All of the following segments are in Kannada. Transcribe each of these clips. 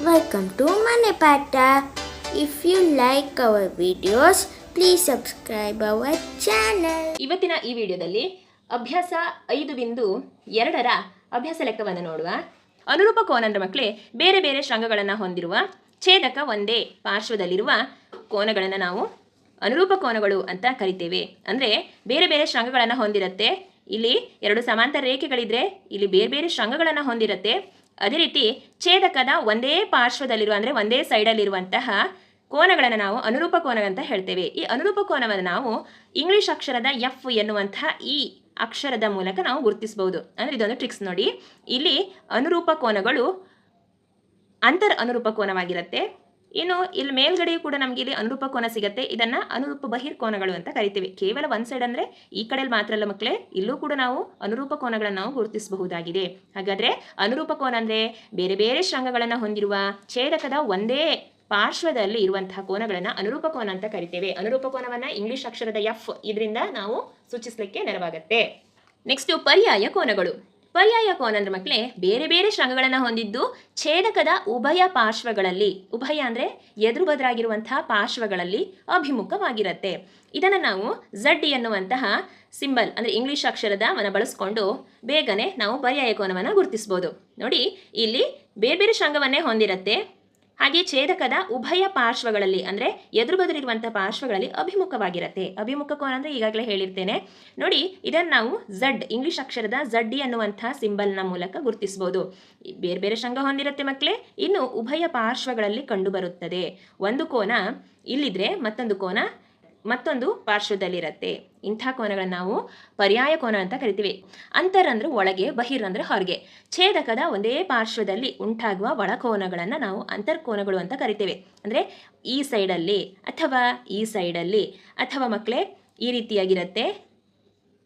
Welcome to Manepata. If you like our videos, please subscribe our channel. ಇವತ್ತಿನ ಈ ವಿಡಿಯೋದಲ್ಲಿ ಅಭ್ಯಾಸ 5.2ರ ಅಭ್ಯಾಸ ಲೆಕ್ಕವನ್ನು ನೋಡುವ. ಅನುರೂಪ ಕೋನ ಅಂದ್ರೆ ಮಕ್ಕಳೇ ಬೇರೆ ಬೇರೆ ಶೃಂಗಗಳನ್ನು ಹೊಂದಿರುವ ಛೇದಕ ಒಂದೇ ಪಾರ್ಶ್ವದಲ್ಲಿರುವ ಕೋನಗಳನ್ನು ನಾವು ಅನುರೂಪ ಕೋನಗಳು ಅಂತ ಕರಿತೇವೆ. ಅಂದರೆ ಬೇರೆ ಬೇರೆ ಶೃಂಗಗಳನ್ನು ಹೊಂದಿರುತ್ತೆ. ಇಲ್ಲಿ ಎರಡು ಸಮಾಂತರ ರೇಖೆಗಳಿದ್ರೆ ಇಲ್ಲಿ ಬೇರೆ ಬೇರೆ ಶೃಂಗಗಳನ್ನು ಹೊಂದಿರುತ್ತೆ. ಅದೇ ರೀತಿ ಛೇದಕದ ಒಂದೇ ಪಾರ್ಶ್ವದಲ್ಲಿರುವ ಅಂದರೆ ಒಂದೇ ಸೈಡಲ್ಲಿರುವಂತಹ ಕೋನಗಳನ್ನು ನಾವು ಅನುರೂಪ ಕೋನ ಅಂತ ಹೇಳ್ತೇವೆ. ಈ ಅನುರೂಪ ಕೋನವನ್ನು ನಾವು ಇಂಗ್ಲಿಷ್ ಅಕ್ಷರದ ಎಫ್ ಎನ್ನುವಂತಹ ಈ ಅಕ್ಷರದ ಮೂಲಕ ನಾವು ಗುರುತಿಸಬಹುದು. ಅಂದರೆ ಇದೊಂದು ಟ್ರಿಕ್ಸ್ ನೋಡಿ. ಇಲ್ಲಿ ಅನುರೂಪ ಕೋನಗಳು ಅಂತರ್ ಅನುರೂಪ ಕೋನವಾಗಿರುತ್ತೆ. ಇನ್ನು ಇಲ್ಲಿ ಮೇಲ್ಗಡೆಯೂ ಕೂಡ ನಮಗೆ ಇಲ್ಲಿ ಅನುರೂಪ ಕೋನ ಸಿಗುತ್ತೆ. ಇದನ್ನು ಅನುರೂಪ ಬಹಿರ್ಕೋನಗಳು ಅಂತ ಕರಿತೀವಿ. ಕೇವಲ ಒಂದು ಸೈಡ್ ಅಂದರೆ ಈ ಕಡೆಯಲ್ಲಿ ಮಾತ್ರ ಅಲ್ಲ ಮಕ್ಕಳೇ, ಇಲ್ಲೂ ಕೂಡ ನಾವು ಅನುರೂಪ ಕೋನಗಳನ್ನು ನಾವು ಗುರುತಿಸಬಹುದಾಗಿದೆ. ಹಾಗಾದರೆ ಅನುರೂಪ ಕೋನ ಅಂದರೆ ಬೇರೆ ಬೇರೆ ಶೃಂಗಗಳನ್ನು ಹೊಂದಿರುವ ಛೇದಕದ ಒಂದೇ ಪಾರ್ಶ್ವದಲ್ಲಿ ಇರುವಂತಹ ಕೋನಗಳನ್ನು ಅನುರೂಪ ಕೋನ ಅಂತ ಕರಿತೇವೆ. ಅನುರೂಪ ಕೋನವನ್ನು ಇಂಗ್ಲಿಷ್ ಅಕ್ಷರದ ಎಫ್ ಇದರಿಂದ ನಾವು ಸೂಚಿಸಲಿಕ್ಕೆ ನೆರವಾಗುತ್ತೆ. ನೆಕ್ಸ್ಟು ಪರ್ಯಾಯ ಕೋನಗಳು. ಪರ್ಯಾಯ ಕೋನ ಅಂದ್ರೆ ಮಕ್ಕಳೇ ಬೇರೆ ಬೇರೆ ಶೃಂಗಗಳನ್ನು ಹೊಂದಿದ್ದು ಛೇದಕದ ಉಭಯ ಪಾರ್ಶ್ವಗಳಲ್ಲಿ, ಉಭಯ ಅಂದರೆ ಎದುರು ಬದರಾಗಿರುವಂತಹ ಪಾರ್ಶ್ವಗಳಲ್ಲಿ ಅಭಿಮುಖವಾಗಿರುತ್ತೆ. ಇದನ್ನು ನಾವು ಝಡ್ ಎನ್ನುವಂತಹ ಸಿಂಬಲ್ ಅಂದರೆ ಇಂಗ್ಲಿಷ್ ಅಕ್ಷರದವನ್ನು ಬಳಸ್ಕೊಂಡು ಬೇಗನೆ ನಾವು ಪರ್ಯಾಯ ಕೋನವನ್ನು ಗುರುತಿಸ್ಬೋದು. ನೋಡಿ, ಇಲ್ಲಿ ಬೇರೆ ಬೇರೆ ಶೃಂಗವನ್ನೇ ಹೊಂದಿರುತ್ತೆ. ಹಾಗೆ ಛೇದಕದ ಉಭಯ ಪಾರ್ಶ್ವಗಳಲ್ಲಿ ಅಂದರೆ ಎದುರು ಬದಲಿರುವಂಥ ಪಾರ್ಶ್ವಗಳಲ್ಲಿ ಅಭಿಮುಖವಾಗಿರುತ್ತೆ. ಅಭಿಮುಖ ಕೋನ ಅಂದರೆ ಈಗಾಗಲೇ ಹೇಳಿರ್ತೇನೆ ನೋಡಿ. ಇದನ್ನು ನಾವು ಝಡ್ ಇಂಗ್ಲಿಷ್ ಅಕ್ಷರದ ಝಡ್ ಅನ್ನುವಂಥ ಸಿಂಬಲ್ನ ಮೂಲಕ ಗುರುತಿಸ್ಬೋದು. ಬೇರೆ ಬೇರೆ ಶೃಂಗ ಹೊಂದಿರುತ್ತೆ ಮಕ್ಕಳೇ. ಇನ್ನು ಉಭಯ ಪಾರ್ಶ್ವಗಳಲ್ಲಿ ಕಂಡುಬರುತ್ತದೆ. ಒಂದು ಕೋನ ಇಲ್ಲಿದ್ರೆ ಮತ್ತೊಂದು ಕೋನ ಮತ್ತೊಂದು ಪಾರ್ಶ್ವದಲ್ಲಿರುತ್ತೆ. ಇಂಥ ಕೋನಗಳನ್ನು ನಾವು ಪರ್ಯಾಯ ಕೋನ ಅಂತ ಕರಿತೀವಿ. ಅಂತರ್ ಅಂದರೆ ಒಳಗೆ, ಬಹಿರ್ ಅಂದರೆ ಹೊರಗೆ. ಛೇದಕದ ಒಂದೇ ಪಾರ್ಶ್ವದಲ್ಲಿ ಉಂಟಾಗುವ ಒಳಕೋನಗಳನ್ನು ನಾವು ಅಂತರ್ಕೋನಗಳು ಅಂತ ಕರಿತೇವೆ. ಅಂದರೆ ಈ ಸೈಡಲ್ಲಿ ಅಥವಾ ಈ ಸೈಡಲ್ಲಿ ಅಥವಾ ಮಕ್ಕಳೇ ಈ ರೀತಿಯಾಗಿರುತ್ತೆ.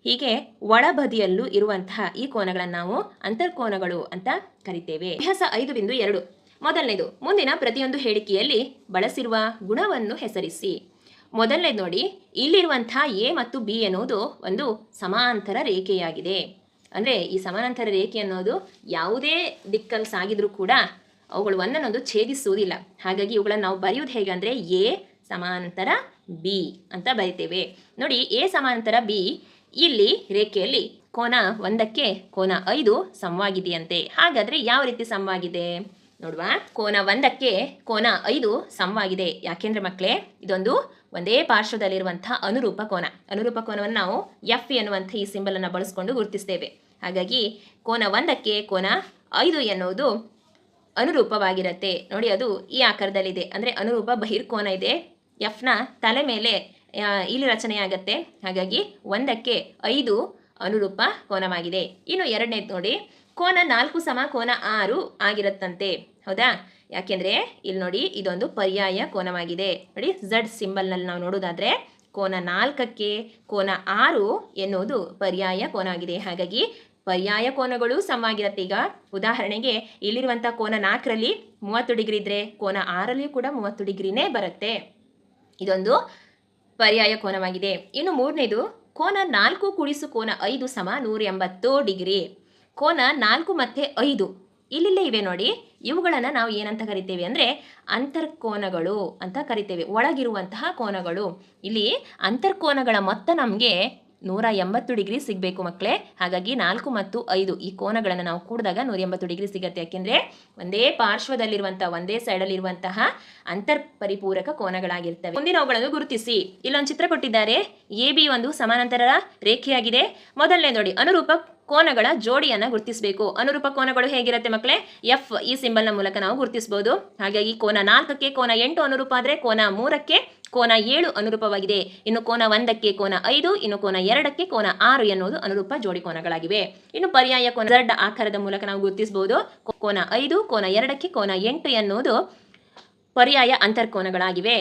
ಹೀಗೆ ಒಳಬದಿಯಲ್ಲೂ ಇರುವಂತಹ ಈ ಕೋನಗಳನ್ನು ನಾವು ಅಂತರ್ಕೋನಗಳು ಅಂತ ಕರಿತೇವೆ. ಅಭ್ಯಾಸ 5.2. ಮೊದಲನೇದು, ಮುಂದಿನ ಪ್ರತಿಯೊಂದು ಹೇಳಿಕೆಯಲ್ಲಿ ಬಳಸಿರುವ ಗುಣವನ್ನು ಹೆಸರಿಸಿ. ಮೊದಲನೇದು ನೋಡಿ, ಇಲ್ಲಿರುವಂತಹ ಎ ಮತ್ತು ಬಿ ಎನ್ನುವುದು ಒಂದು ಸಮಾಂತರ ರೇಖೆಯಾಗಿದೆ. ಅಂದರೆ ಈ ಸಮಾನಾಂತರ ರೇಖೆ ಅನ್ನೋದು ಯಾವುದೇ ದಿಕ್ಕಲ್ಲಿ ಸಾಗಿದ್ರೂ ಕೂಡ ಅವುಗಳು ಒಂದನ್ನೊಂದು ಛೇದಿಸುವುದಿಲ್ಲ. ಹಾಗಾಗಿ ಇವುಗಳನ್ನು ನಾವು ಬರೆಯುವುದು ಹೇಗೆ ಅಂದರೆ ಎ ಸಮಾಂತರ ಬಿ ಅಂತ ಬರಿತೇವೆ. ನೋಡಿ, ಎ ಸಮಾಂತರ ಬಿ ಇಲ್ಲಿ ರೇಖೆಯಲ್ಲಿ ಕೋನ 1ಕ್ಕೆ ಕೋನ 5 ಸಮವಾಗಿದೆಯಂತೆ. ಹಾಗಾದರೆ ಯಾವ ರೀತಿ ಸಮವಾಗಿದೆ ನೋಡುವ. ಕೋನ 1ಕ್ಕೆ ಕೋನ 5 ಸಮವಾಗಿದೆ. ಯಾಕೆಂದ್ರೆ ಮಕ್ಕಳೇ ಇದೊಂದು ಒಂದೇ ಪಾರ್ಶ್ವದಲ್ಲಿರುವಂತಹ ಅನುರೂಪ ಕೋನ. ಅನುರೂಪ ಕೋನವನ್ನು ನಾವು ಎಫ್ ಎನ್ನುವಂಥ ಈ ಸಿಂಬಲನ್ನು ಬಳಸ್ಕೊಂಡು ಗುರುತಿಸ್ತೇವೆ. ಹಾಗಾಗಿ ಕೋನ 1ಕ್ಕೆ ಕೋನ 5 ಎನ್ನುವುದು ಅನುರೂಪವಾಗಿರುತ್ತೆ. ನೋಡಿ, ಅದು ಈ ಆಕಾರದಲ್ಲಿದೆ. ಅಂದರೆ ಅನುರೂಪ ಬಹಿರ್ಕೋನ ಇದೆ. ಎಫ್ನ ತಲೆ ಮೇಲೆ ಇಲ್ಲಿ ರಚನೆಯಾಗತ್ತೆ. ಹಾಗಾಗಿ 1ಕ್ಕೆ 5 ಅನುರೂಪ ಕೋನವಾಗಿದೆ. ಇನ್ನು ಎರಡನೇದು ನೋಡಿ, ಕೋನ 4 ಸಮ ಕೋನ 6 ಆಗಿರುತ್ತಂತೆ. ಹೌದಾ? ಯಾಕೆಂದರೆ ಇಲ್ಲಿ ನೋಡಿ ಇದೊಂದು ಪರ್ಯಾಯ ಕೋನವಾಗಿದೆ. ನೋಡಿ, ಝಡ್ ಸಿಂಬಲ್ನಲ್ಲಿ ನಾವು ನೋಡೋದಾದರೆ ಕೋನ 4ಕ್ಕೆ ಕೋನ 6 ಎನ್ನುವುದು ಪರ್ಯಾಯ ಕೋನ ಆಗಿದೆ. ಹಾಗಾಗಿ ಪರ್ಯಾಯ ಕೋನಗಳು ಸಮವಾಗಿರುತ್ತೆ. ಈಗ ಉದಾಹರಣೆಗೆ ಇಲ್ಲಿರುವಂಥ ಕೋನ 4ರಲ್ಲಿ 30 ಡಿಗ್ರಿ ಇದ್ದರೆ ಕೋನ 6ರಲ್ಲಿಯೂ ಕೂಡ 30 ಡಿಗ್ರಿನೇ ಬರುತ್ತೆ. ಇದೊಂದು ಪರ್ಯಾಯ ಕೋನವಾಗಿದೆ. ಇನ್ನು ಮೂರನೇದು, ಕೋನ 4 ಕೂಡಿಸು ಕೋನ 5 ಸಮ 180 ಡಿಗ್ರಿ. ಕೋನ 4 ಮತ್ತು 5 ಇಲ್ಲಿಲ್ಲೇ ಇವೆ ನೋಡಿ. ಇವುಗಳನ್ನು ನಾವು ಏನಂತ ಕರಿತೇವೆ ಅಂದರೆ ಅಂತರ್ಕೋನಗಳು ಅಂತ ಕರಿತೇವೆ. ಒಳಗಿರುವಂತಹ ಕೋನಗಳು. ಇಲ್ಲಿ ಅಂತರ್ಕೋನಗಳ ಮೊತ್ತ ನಮಗೆ 180 ಡಿಗ್ರಿ ಸಿಗಬೇಕು ಮಕ್ಕಳೇ. ಹಾಗಾಗಿ 4 ಮತ್ತು 5 ಈ ಕೋನಗಳನ್ನು ನಾವು ಕೂಡಿದಾಗ 180 ಡಿಗ್ರಿ ಸಿಗುತ್ತೆ. ಯಾಕೆಂದರೆ ಒಂದೇ ಪಾರ್ಶ್ವದಲ್ಲಿರುವಂಥ ಒಂದೇ ಸೈಡಲ್ಲಿರುವಂತಹ ಅಂತರ್ ಪರಿಪೂರಕ ಕೋನಗಳಾಗಿರ್ತವೆ. ಮುಂದಿನವುಗಳನ್ನು ಗುರುತಿಸಿ. ಇಲ್ಲೊಂದು ಚಿತ್ರ ಕೊಟ್ಟಿದ್ದಾರೆ. ಎ ಬಿ ಒಂದು ಸಮಾನಾಂತರ ರೇಖೆಯಾಗಿದೆ. ಮೊದಲನೇ ನೋಡಿ, ಅನುರೂಪ ಕೋನಗಳ ಜೋಡಿಯನ್ನು ಗುರುತಿಸಬೇಕು. ಅನುರೂಪ ಕೋನಗಳು ಹೇಗಿರುತ್ತೆ ಮಕ್ಕಳೇ? ಎಫ್ ಈ ಸಿಂಬಲ್ನ ಮೂಲಕ ನಾವು ಗುರುತಿಸಬಹುದು. ಹಾಗಾಗಿ ಕೋನ 4ಕ್ಕೆ ಕೋನ 8 ಅನುರೂಪ ಆದರೆ ಕೋನ 3ಕ್ಕೆ ಕೋನ 7 ಅನುರೂಪವಾಗಿದೆ. ಇನ್ನು ಕೋನ 1ಕ್ಕೆ ಕೋನ 5, ಇನ್ನು ಕೋನ 2ಕ್ಕೆ ಕೋನ 6 ಎನ್ನುವುದು ಅನುರೂಪ ಜೋಡಿ ಕೋನಗಳಾಗಿವೆ. ಇನ್ನು ಪರ್ಯಾಯ ಕೋನ ಝಡ್ ಆಕಾರದ ಮೂಲಕ ನಾವು ಗುರುತಿಸಬಹುದು. ಕೋನ 5, ಕೋನ 2ಕ್ಕೆ ಕೋನ 8 ಎನ್ನುವುದು ಪರ್ಯಾಯ ಅಂತರ್ಕೋನಗಳಾಗಿವೆ.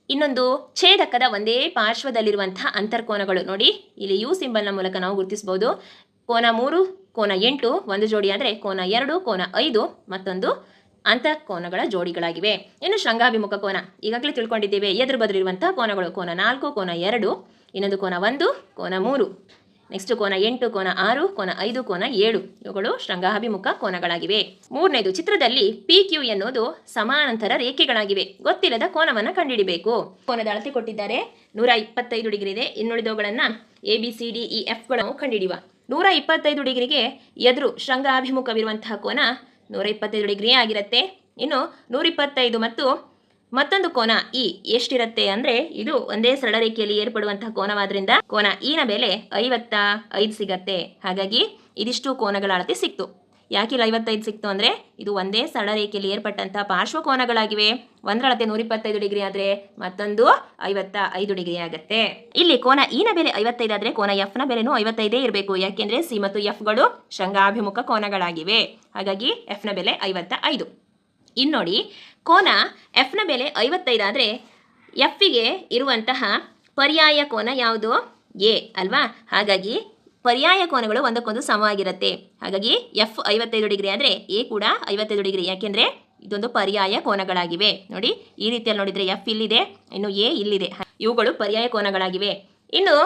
ಇನ್ನೊಂದು ಛೇದಕದ ಒಂದೇ ಪಾರ್ಶ್ವದಲ್ಲಿರುವಂತಹ ಅಂತರ್ಕೋನಗಳು. ನೋಡಿ, ಇಲ್ಲಿ ಯು ಸಿಂಬಲ್ನ ಮೂಲಕ ನಾವು ಗುರುತಿಸಬಹುದು. ಕೋನ 3 ಕೋನ 8 ಒಂದು ಜೋಡಿ ಆದರೆ ಕೋನ 2 ಕೋನ 5 ಮತ್ತೊಂದು ಅಂತರ್ಕೋನಗಳ ಜೋಡಿಗಳಾಗಿವೆ. ಇನ್ನು ಶೃಂಗಾಭಿಮುಖ ಕೋನ ಈಗಾಗಲೇ ತಿಳ್ಕೊಂಡಿದ್ದೇವೆ. ಎದುರು ಬದಲಿರುವಂತಹ ಕೋನಗಳು ಕೋನ 4 ಕೋನ 2, ಇನ್ನೊಂದು ಕೋನ 1 ಕೋನ 3. ನೆಕ್ಸ್ಟ್ ಕೋನ 8, ಕೋನ 6, ಕೋನ 5, ಕೋನ 7 ಇವುಗಳು ಶೃಂಗಾಭಿಮುಖ ಕೋನಗಳಾಗಿವೆ. ಮೂರನೇದು, ಚಿತ್ರದಲ್ಲಿ ಪಿ ಕ್ಯೂ ಎನ್ನುವುದು ಸಮಾನಾಂತರ ರೇಖೆಗಳಾಗಿವೆ. ಗೊತ್ತಿಲ್ಲದ ಕೋನವನ್ನು ಕಂಡುಹಿಡಿಬೇಕು. ಕೋನದ ಅಳತೆ ಕೊಟ್ಟಿದ್ದಾರೆ, 125 ಡಿಗ್ರಿ ಇದೆ. ಇನ್ನುಳಿದವುಗಳನ್ನು ABCDEFಗಳನ್ನು ಕಂಡುಹಿಡಿಯುವ. 125 ಡಿಗ್ರಿಗೆ ಎದುರು ಶೃಂಗಾಭಿಮುಖವಿರುವಂತಹ ಕೋನ 125 ಡಿಗ್ರಿ ಆಗಿರುತ್ತೆ. ಇನ್ನು 125 ಮತ್ತು ಮತ್ತೊಂದು ಕೋನ ಇ ಎಷ್ಟಿರುತ್ತೆ ಅಂದ್ರೆ ಇದು ಒಂದೇ ಸರಳ ರೇಖೆಯಲ್ಲಿ ಏರ್ಪಡುವಂತಹ ಕೋನವಾದ್ರಿಂದ ಕೋನ ಇನ ಬೆಲೆ 55 ಸಿಗತ್ತೆ. ಹಾಗಾಗಿ ಇದಿಷ್ಟು ಕೋನಗಳ ಅಳತೆ ಸಿಕ್ತು. ಯಾಕೆ 55 ಸಿಕ್ತು ಅಂದ್ರೆ ಇದು ಒಂದೇ ಸರಳ ರೇಖೆಯಲ್ಲಿ ಏರ್ಪಟ್ಟಂತಹ ಪಾರ್ಶ್ವ ಕೋನಗಳಾಗಿವೆ. ಒಂದರ ಅಳತೆ 125 ಡಿಗ್ರಿ ಆದ್ರೆ ಮತ್ತೊಂದು 55 ಡಿಗ್ರಿ ಆಗುತ್ತೆ. ಇಲ್ಲಿ ಕೋನ ಇನ ಬೆಲೆ 55 ಆದ್ರೆ ಕೋನ ಎಫ್ ನ ಬೆಲೆನೂ 55 ಇರಬೇಕು. ಯಾಕೆಂದ್ರೆ ಸಿ ಮತ್ತು ಎಫ್ ಗಳು ಶೃಂಗಾಭಿಮುಖ ಕೋನಗಳಾಗಿವೆ. ಹಾಗಾಗಿ ಎಫ್ ನ ಬೆಲೆ 55. ಇನ್ನೋಡಿ, ಕೋನ ಎಫ್ ನ ಬೆಲೆ 55 ಆದರೆ ಎಫ್ಗೆ ಇರುವಂತಹ ಪರ್ಯಾಯ ಕೋನ ಯಾವುದು? ಎ ಅಲ್ವಾ? ಹಾಗಾಗಿ ಪರ್ಯಾಯ ಕೋನಗಳು ಒಂದಕ್ಕೊಂದು ಸಮವಾಗಿರುತ್ತೆ. ಹಾಗಾಗಿ ಎಫ್ 55 ಡಿಗ್ರಿ ಆದರೆ ಎ ಕೂಡ 55 ಡಿಗ್ರಿ. ಯಾಕೆಂದರೆ ಇದೊಂದು ಪರ್ಯಾಯ ಕೋನಗಳಾಗಿವೆ. ನೋಡಿ, ಈ ರೀತಿಯಲ್ಲಿ ನೋಡಿದರೆ ಎಫ್ ಇಲ್ಲಿದೆ, ಇನ್ನು ಎ ಇಲ್ಲಿದೆ. ಇವುಗಳು ಪರ್ಯಾಯ ಕೋನಗಳಾಗಿವೆ. ಇನ್ನು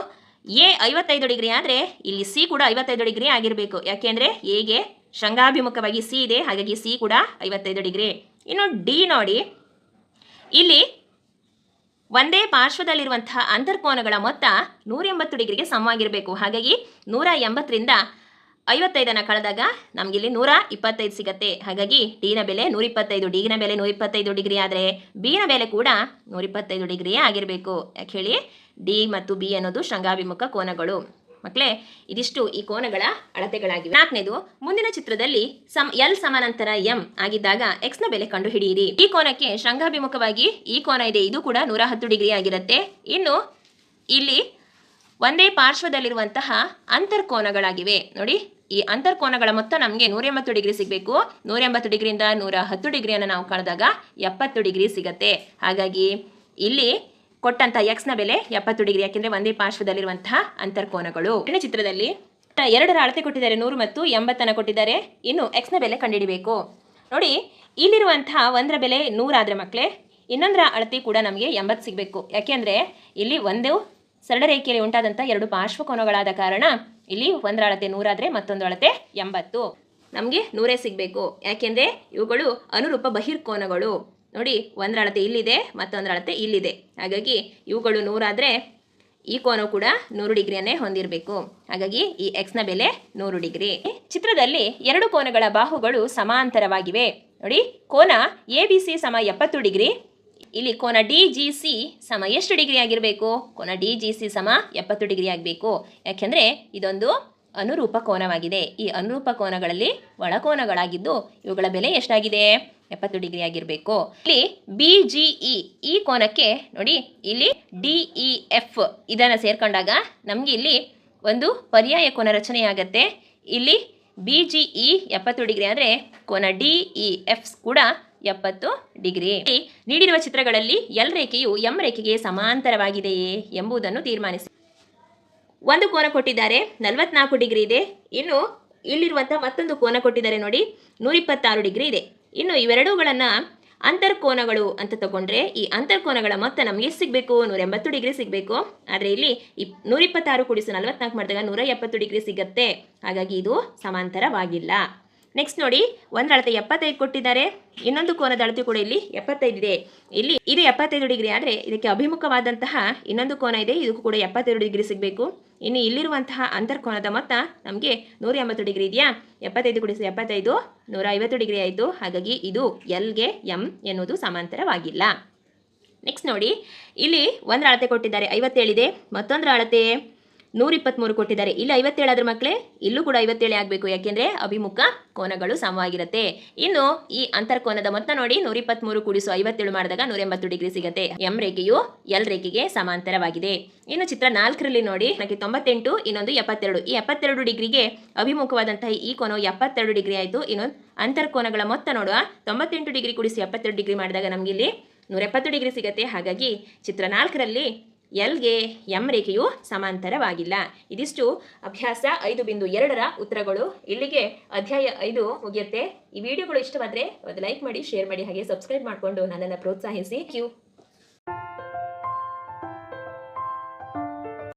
ಎ 55 ಡಿಗ್ರಿ ಆದರೆ ಇಲ್ಲಿ ಸಿ ಕೂಡ 55 ಡಿಗ್ರಿ ಆಗಿರಬೇಕು. ಯಾಕೆಂದರೆ ಎಗೆ ಶೃಂಗಾಭಿಮುಖವಾಗಿ ಸಿ ಇದೆ, ಹಾಗಾಗಿ ಸಿ ಕೂಡ 55 ಡಿಗ್ರಿ. ಇನ್ನು ಡಿ ನೋಡಿ, ಇಲ್ಲಿ ಒಂದೇ ಪಾರ್ಶ್ವದಲ್ಲಿರುವಂತಹ ಅಂತರ್ಕೋನಗಳ ಮೊತ್ತ 180 ಡಿಗ್ರಿಗೆ ಸಮವಾಗಿರಬೇಕು. ಹಾಗಾಗಿ 180ರಿಂದ 55 ಕಳೆದಾಗ ನಮಗೆ ಇಲ್ಲಿ 125 ಸಿಗತ್ತೆ. ಹಾಗಾಗಿ ಡಿ ನ ಬೆಲೆ 125, ಡಿ ನ ಬೆಲೆ 125 ಡಿಗ್ರಿ ಆದರೆ ಬಿ ನ ಬೆಲೆ ಕೂಡ 125 ಡಿಗ್ರಿಯೇ ಆಗಿರಬೇಕು. ಯಾಕೆ ಹೇಳಿ? ಡಿ ಮತ್ತು ಬಿ ಅನ್ನೋದು ಶೃಂಗಾಭಿಮುಖ ಕೋನಗಳು. ಮಕ್ಕಳೇ, ಇದಿಷ್ಟು ಈ ಕೋನಗಳ ಅಳತೆಗಳಾಗಿವೆ. ನಾಲ್ಕನೇದು, ಮುಂದಿನ ಚಿತ್ರದಲ್ಲಿ ಎಲ್ ಸಮಾನಾಂತರ ಎಂ ಆಗಿದ್ದಾಗ ಎಕ್ಸ್ ನ ಬೆಲೆ ಕಂಡು ಹಿಡಿಯಿರಿ. ಈ ಕೋನಕ್ಕೆ ಶೃಂಗಾಭಿಮುಖವಾಗಿ ಈ ಕೋನ ಇದೆ, ಇದು ಕೂಡ 110 ಡಿಗ್ರಿ ಆಗಿರುತ್ತೆ. ಇನ್ನು ಇಲ್ಲಿ ಒಂದೇ ಪಾರ್ಶ್ವದಲ್ಲಿರುವಂತಹ ಅಂತರ್ಕೋನಗಳಾಗಿವೆ. ನೋಡಿ, ಈ ಅಂತರ್ಕೋನಗಳ ಮೊತ್ತ ನಮಗೆ 180 ಡಿಗ್ರಿ ಸಿಗಬೇಕು. 180 ಡಿಗ್ರಿಯಿಂದ 110 ಡಿಗ್ರಿಯನ್ನು ನಾವು ಕಳೆದಾಗ 70 ಡಿಗ್ರಿ ಸಿಗತ್ತೆ. ಹಾಗಾಗಿ ಇಲ್ಲಿ ಕೊಟ್ಟಂತ ಎಕ್ಸ್ ನ ಬೆಲೆ 70 ಡಿಗ್ರಿ. ಯಾಕೆಂದ್ರೆ ಒಂದೇ ಪಾರ್ಶ್ವದಲ್ಲಿರುವಂತಹ ಅಂತರ್ಕೋನಗಳು. ಚಿತ್ರದಲ್ಲಿ 2ರ ಅಳತೆ ಕೊಟ್ಟಿದ್ದಾರೆ, 100 ಮತ್ತು 80 ಕೊಟ್ಟಿದ್ದಾರೆ. ಇನ್ನು ಎಕ್ಸ್ ನ ಬೆಲೆ ಕಂಡುಹಿಡಿಬೇಕು. ನೋಡಿ, ಇಲ್ಲಿರುವಂತಹ ಒಂದರ ಬೆಲೆ 100 ಆದ್ರೆ ಮಕ್ಕಳೇ, ಇನ್ನೊಂದರ ಅಳತೆ ಕೂಡ ನಮಗೆ 80 ಸಿಗಬೇಕು. ಯಾಕೆಂದ್ರೆ ಇಲ್ಲಿ ಒಂದು ಸರಳ ರೇಖೆಯಲ್ಲಿ ಉಂಟಾದಂಥ 2 ಪಾರ್ಶ್ವಕೋನಗಳಾದ ಕಾರಣ ಇಲ್ಲಿ ಒಂದರ ಅಳತೆ 100 ಆದ್ರೆ ಮತ್ತೊಂದು ಅಳತೆ 80. ನಮಗೆ 100 ಸಿಗಬೇಕು. ಯಾಕೆಂದ್ರೆ ಇವುಗಳು ಅನುರೂಪ ಬಹಿರ್ಕೋನಗಳು. ನೋಡಿ, ಒಂದರ ಅಳತೆ ಇಲ್ಲಿದೆ, ಮತ್ತೊಂದರ ಅಳತೆ ಇಲ್ಲಿದೆ. ಹಾಗಾಗಿ ಇವುಗಳು 100 ಆದರೆ ಈ ಕೋನ ಕೂಡ 100 ಡಿಗ್ರಿಯನ್ನೇ ಹೊಂದಿರಬೇಕು. ಹಾಗಾಗಿ ಈ ಎಕ್ಸ್ ನ ಬೆಲೆ 100 ಡಿಗ್ರಿ. ಚಿತ್ರದಲ್ಲಿ 2 ಕೋನಗಳ ಬಾಹುಗಳು ಸಮಾಂತರವಾಗಿವೆ. ನೋಡಿ, ಕೋನ ABC ಸಮ 70 ಡಿಗ್ರಿ. ಇಲ್ಲಿ ಕೋನ DGC ಸಮ ಎಷ್ಟು ಡಿಗ್ರಿ ಆಗಿರಬೇಕು? ಕೋನ DGC ಸಮ 70 ಡಿಗ್ರಿ ಆಗಬೇಕು. ಯಾಕೆಂದರೆ ಇದೊಂದು ಅನುರೂಪ ಕೋನವಾಗಿದೆ. ಈ ಅನುರೂಪ ಕೋನಗಳಲ್ಲಿ ಒಳಕೋನಗಳಾಗಿದ್ದು ಇವುಗಳ ಬೆಲೆ ಎಷ್ಟಾಗಿದೆ? 70 ಡಿಗ್ರಿ ಆಗಿರಬೇಕು. ಇಲ್ಲಿ BGE ಈ ಕೋನಕ್ಕೆ ನೋಡಿ, ಇಲ್ಲಿ DEF ಇದನ್ನು ಸೇರ್ಕೊಂಡಾಗ ನಮಗೆ ಇಲ್ಲಿ ಒಂದು ಪರ್ಯಾಯ ಕೋನ ರಚನೆಯಾಗತ್ತೆ. ಇಲ್ಲಿ BGE 70 ಡಿಗ್ರಿ ಆದರೆ ಕೋನ DEF ಕೂಡ 70 ಡಿಗ್ರಿ. ನೀಡಿರುವ ಚಿತ್ರಗಳಲ್ಲಿ ಎಲ್ ರೇಖೆಯು ಎಂ ರೇಖೆಗೆ ಸಮಾಂತರವಾಗಿದೆಯೇ ಎಂಬುದನ್ನು ತೀರ್ಮಾನಿಸಿ. ಒಂದು ಕೋನ ಕೊಟ್ಟಿದ್ದಾರೆ, 44 ಡಿಗ್ರಿ ಇದೆ. ಇನ್ನು ಇಲ್ಲಿರುವಂತಹ ಮತ್ತೊಂದು ಕೋನ ಕೊಟ್ಟಿದ್ದಾರೆ ನೋಡಿ, 126 ಡಿಗ್ರಿ ಇದೆ. ಇನ್ನು ಇವೆರಡೂಗಳನ್ನು ಅಂತರ್ಕೋನಗಳು ಅಂತ ತಗೊಂಡ್ರೆ ಈ ಅಂತರ್ಕೋನಗಳ ಮೊತ್ತ ನಮಗೆ ಸಿಗಬೇಕು 180 ಡಿಗ್ರಿ ಸಿಗಬೇಕು. ಆದರೆ ಇಲ್ಲಿ 126 ಕೂಡಿಸು 44 ಮಾಡಿದಾಗ 170 ಡಿಗ್ರಿ ಸಿಗತ್ತೆ. ಹಾಗಾಗಿ ಇದು ಸಮಾಂತರವಾಗಿಲ್ಲ. ನೆಕ್ಸ್ಟ್ ನೋಡಿ, ಒಂದರ ಅಳತೆ 75 ಕೊಟ್ಟಿದ್ದಾರೆ, ಇನ್ನೊಂದು ಕೋನದ ಅಳತೆ ಕೂಡ ಇಲ್ಲಿ 75 ಇದೆ. ಇಲ್ಲಿ ಇದು 75 ಡಿಗ್ರಿ ಆದರೆ ಇದಕ್ಕೆ ಅಭಿಮುಖವಾದಂತಹ ಇನ್ನೊಂದು ಕೋನ ಇದೆ, ಇದಕ್ಕೂ ಕೂಡ 72 ಡಿಗ್ರಿ ಸಿಗಬೇಕು. ಇನ್ನು ಇಲ್ಲಿರುವಂತಹ ಅಂತರ್ಕೋನದ ಮೊತ್ತ ನಮಗೆ 180 ಡಿಗ್ರಿ ಇದೆಯಾ? 75 ಕೂಡಿಸು 75 150 ಡಿಗ್ರಿ ಆಯಿತು. ಹಾಗಾಗಿ ಇದು ಎಲ್ಗೆ ಎಂ ಎನ್ನುವುದು ಸಮಾಂತರವಾಗಿಲ್ಲ. ನೆಕ್ಸ್ಟ್ ನೋಡಿ, ಇಲ್ಲಿ ಒಂದರ ಅಳತೆ ಕೊಟ್ಟಿದ್ದಾರೆ 57 ಇದೆ, ಮತ್ತೊಂದರ ಅಳತೆ 123 ಕೊಟ್ಟಿದ್ದಾರೆ. ಇಲ್ಲಿ 57 ಆದ್ರೆ ಮಕ್ಕಳೇ ಇಲ್ಲೂ ಕೂಡ 57 ಆಗಬೇಕು. ಯಾಕೆಂದರೆ ಅಭಿಮುಖ ಕೋನಗಳು ಸಮವಾಗಿರುತ್ತೆ. ಇನ್ನು ಈ ಅಂತರ್ಕೋನದ ಮೊತ್ತ ನೋಡಿ, 123 ಕೂಡಿಸು 57 ಮಾಡಿದಾಗ 180 ಡಿಗ್ರಿ ಸಿಗುತ್ತೆ. ಎಂ ರೇಖೆಯು ಎಲ್ ರೇಖೆಗೆ ಸಮಾಂತರವಾಗಿದೆ. ಇನ್ನು ಚಿತ್ರ 4ರಲ್ಲಿ ನೋಡಿ, ನನಗೆ 98 ಇನ್ನೊಂದು 72. ಈ 72 ಡಿಗ್ರಿಗೆ ಅಭಿಮುಖವಾದಂತಹ ಈ ಕೋನ 72 ಡಿಗ್ರಿ ಆಯಿತು. ಇನ್ನು ಅಂತರ್ಕೋನಗಳ ಮೊತ್ತ ನೋಡುವ, 98 ಡಿಗ್ರಿ ಕೂಡಿಸಿ 72 ಡಿಗ್ರಿ ಮಾಡಿದಾಗ ನಮಗೆ ಇಲ್ಲಿ 170 ಡಿಗ್ರಿ ಸಿಗುತ್ತೆ. ಹಾಗಾಗಿ ಚಿತ್ರ 4ರಲ್ಲಿ ಎಲ್ಗೆ ಎಂ ರೇಖೆಯು ಸಮಾಂತರವಾಗಿಲ್ಲ. ಇದಿಷ್ಟು ಅಭ್ಯಾಸ 5.2ರ ಉತ್ತರಗಳು. ಇಲ್ಲಿಗೆ ಅಧ್ಯಾಯ 5 ಮುಗಿಯುತ್ತೆ. ಈ ವಿಡಿಯೋಗಳು ಇಷ್ಟವಾದರೆ ಒಂದು ಲೈಕ್ ಮಾಡಿ, ಶೇರ್ ಮಾಡಿ, ಹಾಗೆ ಸಬ್ಸ್ಕ್ರೈಬ್ ಮಾಡಿಕೊಂಡು ನನ್ನನ್ನು ಪ್ರೋತ್ಸಾಹಿಸಿ. Thank you.